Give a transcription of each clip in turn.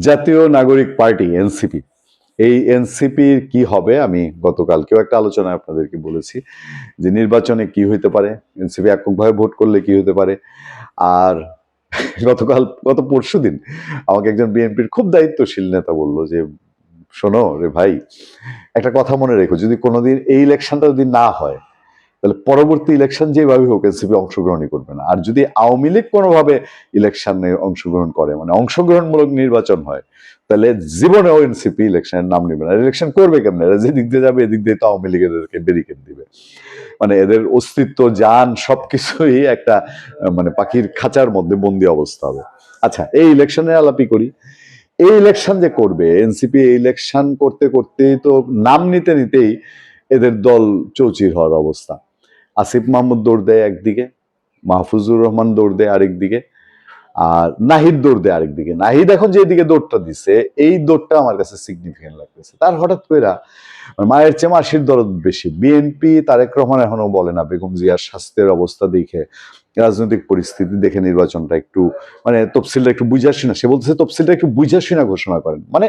জাতীয় নাগরিক party NCP, এই এনসিপির কি হবে আমি গতকালকেও একটা আলোচনায় আপনাদেরকে বলেছি যে নির্বাচনে কি হইতে পারে, এনসিপি এককভাবে ভোট করলে কি হতে পারে। আর গত পরশুদিন আমাকে একজন বিএনপির খুব দায়িত্বশীল নেতা বলল যে শোনো রে ভাই, একটা কথা মনে রেখো, যদি কোনোদিন এই ইলেকশনটা যদি না হয় তাহলে পরবর্তী ইলেকশন যেভাবে হোক এনসিপি অংশগ্রহণই করবে না। আর যদি আওয়ামী লীগ কোনোভাবে ইলেকশনে অংশগ্রহণ করে, মানে অংশগ্রহণমূলক নির্বাচন হয়, তাহলে জীবনেও এনসিপি ইলেকশনের নাম নেবে না। ইলেকশন করবে কেমন? এরা যে দিক দিয়ে যাবে এদিক দিয়ে তো আওয়ামী লীগেরকে ব্যারিকেড দিবে। মানে এদের অস্তিত্ব, জান সবকিছুই একটা মানে পাখির খাঁচার মধ্যে বন্দি অবস্থা হবে। আচ্ছা, এই ইলেকশনের আলাপি করি। এই ইলেকশন যে করবে এনসিপি, এই ইলেকশন করতে করতেই তো নাম নিতে নিতেই এদের দল চৌচির হওয়ার অবস্থা। আসিফ মাহমুদ দৌড় দেয় একদিকে, মাহফুজুর রহমান দৌড় দেয় আরেকদিকে, আর নাহিদ দৌড় দেয় আরেকদিকে। নাহিদ এখন যেদিকে দৌড়টা দিছে, এই দৌড়টা আমার কাছে সিগনিফিকেন্ট লাগতেছে। তার হঠাৎ করে মায়ের চেয়ে মাসির দরদ বেশি। বিএনপি তারেক রহমান এখনো বলে না বেগম জিয়ার স্বাস্থ্যের অবস্থা দেখে, রাজনৈতিক পরিস্থিতি দেখে নির্বাচনটা একটু মানে তফসিলটা একটু বুঝাসি না, সে বলতেছে তফসিলটা একটু বুঝাসি না ঘোষণা করেন, মানে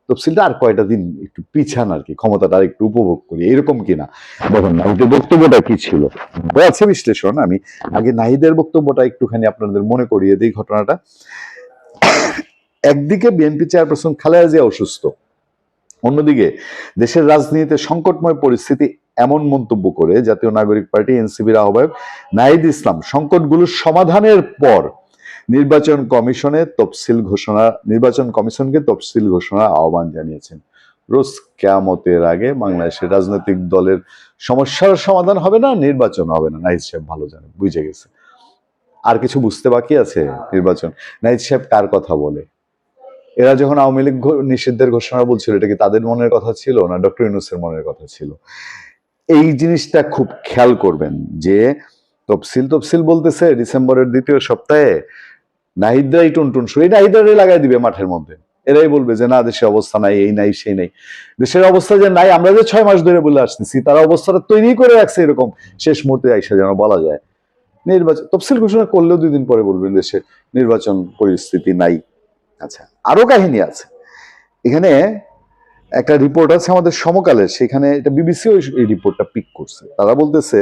তফসিলটা আর কয়টা দিন একটু পিছান আর কি, ক্ষমতাটা আর একটু উপভোগ করি, এরকম কিনা বলেন না। বক্তব্যটা কি ছিল আছে বিশ্লেষণ। আমি আগে নাহিদের বক্তব্যটা একটুখানি আপনাদের মনে করিয়ে দিই ঘটনাটা। একদিকে বিএনপি চেয়ারপারসন খালেদা জিয়া অসুস্থ, অন্যদিকে দেশের রাজনীতিতে সংকটময় পরিস্থিতি, এমন মন্তব্য করে জাতীয় নাগরিক পার্টি এনসিপির আহ্বায়ক নাহিদ ইসলাম সংকটগুলোর সমাধানের পর নির্বাচন কমিশনকে তফসিল ঘোষণার আহ্বান জানিয়েছেন। রোজ কেয়ামতের আগে বাংলাদেশের রাজনৈতিক দলের সমস্যার সমাধান হবে না, নির্বাচন হবে না, নাহিদ সাহেব ভালো জানেন, বুঝে গেছে। আর কিছু বুঝতে বাকি আছে? নির্বাচন, নাহিদ সাহেব কার কথা বলে? এরা যখন আওয়ামী লীগ নিষিদ্ধের ঘোষণা বলছিল, এটা কি তাদের মনের কথা ছিল না ডক্টর ইউনূসের মনের কথা ছিল? এই জিনিসটা খুব খেয়াল করবেন যে তফসিল বলতেছে ডিসেম্বরের দ্বিতীয় সপ্তাহে। নাহিদরাই টুনটুন শুয়ে নাহিদরাই লাগাই দিবে মাঠের মধ্যে। এরাই বলবে যে না, দেশের অবস্থা নাই, এই নাই সেই নাই। দেশের অবস্থা যে নাই আমরা যে 6 মাস ধরে বলে আসতেছি, তারা অবস্থাটা তৈরি করে রাখছে এরকম, শেষ মুহূর্তে আইসা যেন বলা যায় নির্বাচন তফসিল ঘোষণা করলেও 2 দিন পরে বলবেন দেশে নির্বাচন পরিস্থিতি নাই। আচ্ছা, আরো কাহিনী আছে এখানে। একটা রিপোর্ট আছে আমাদের সমকালের, সেখানে এটা বিবিসিও এই রিপোর্টটা পিক করছে। তারা বলতেছে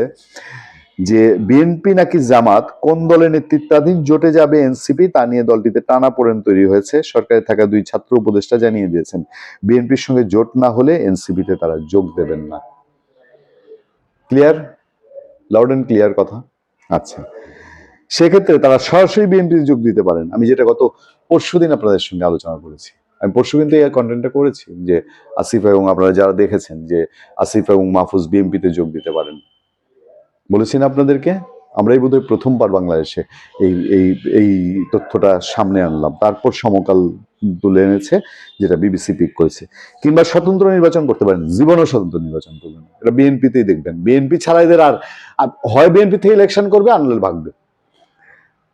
যে বিএনপি নাকি জামাত কোন দলের নেতৃত্বাধীন জোটে যাবে এনসিপি, তা নিয়ে দলটিতে টানাপোড়েন তৈরি হয়েছে। সরকারে থাকা 2 ছাত্র উপদেষ্টা জানিয়ে দিয়েছেন বিএনপির সঙ্গে জোট না হলে এনসিপিতে তারা যোগ দেবেন না। ক্লিয়ার, লাউড এন্ড ক্লিয়ার কথা। আচ্ছা, সেক্ষেত্রে তারা সরাসরি বিএনপিতে যোগ দিতে পারেন। আমি যেটা গত পরশুদিন আপনাদের সঙ্গে আলোচনা করেছি, আমি পরশুদিন তো এই কন্টেন্টটা করেছি যে আসিফ এবং আপনারা যারা দেখেছেন যে আসিফ এবং মাহফুজ বিএনপিতে যোগ দিতে পারেন বলেছি না আপনাদেরকে। আমরাই বোধহয় প্রথমবার বাংলাদেশে এই এই এই তথ্যটা সামনে আনলাম, তারপর সমকাল তুলে এনেছে, যেটা বিবিসি পিক করেছে। কিংবা স্বতন্ত্র নির্বাচন করতে পারেন, জীবনও স্বতন্ত্র নির্বাচন করবেন, এটা বিএনপিতেই দেখবেন। বিএনপি ছাড়া এদের আর হয় বিএনপি থেকে ইলেকশন করবে, আনলে ভাগবে।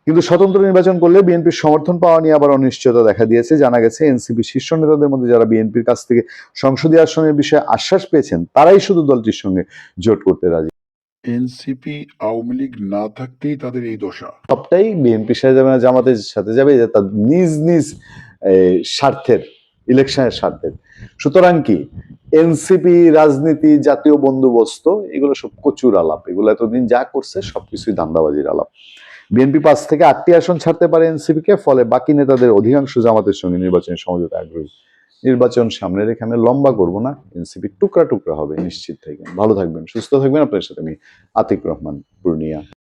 কিন্তু স্বতন্ত্র নির্বাচন করলে বিএনপির সমর্থন পাওয়া নিয়ে আবার অনিশ্চয়তা দেখা দিয়েছে। জানা গেছে এনসিপি শীর্ষ নেতাদের মধ্যে যারা বিএনপির কাছ থেকে সংসদীয় আসনের বিষয়ে আশ্বাস পেয়েছেন, তারাই শুধু দলটির সঙ্গে জোট করতে রাজি। এনসিপি আওয়ামী লীগ না থাকতেই তাদের এই দশা। সবটাই বিএনপির সাথে যাবে না জামাতের সাথে যাবে, যে তার নিজ নিজ স্বার্থের, ইলেকশনের স্বার্থের। সুতরাং কি এনসিপি রাজনীতি, জাতীয় বন্দোবস্ত, এগুলো সব কচুর আলাপ। এগুলো এতদিন যা করছে সবকিছুই ধান্দাবাজির আলাপ। বিএনপি 5 থেকে 8টি আসন ছাড়তে পারে এনসিপি কে, ফলে বাকি নেতাদের অধিকাংশ জামাতের সঙ্গে নির্বাচনের সমঝোতা আগ্রহী। নির্বাচন সামনে রেখে আমি লম্বা করবো না, এনসিপি টুকরা টুকরা হবে, নিশ্চিত থাকবেন। ভালো থাকবেন, সুস্থ থাকবেন। আপনার সাথে আমি আতিক রহমান, পূর্ণিয়া।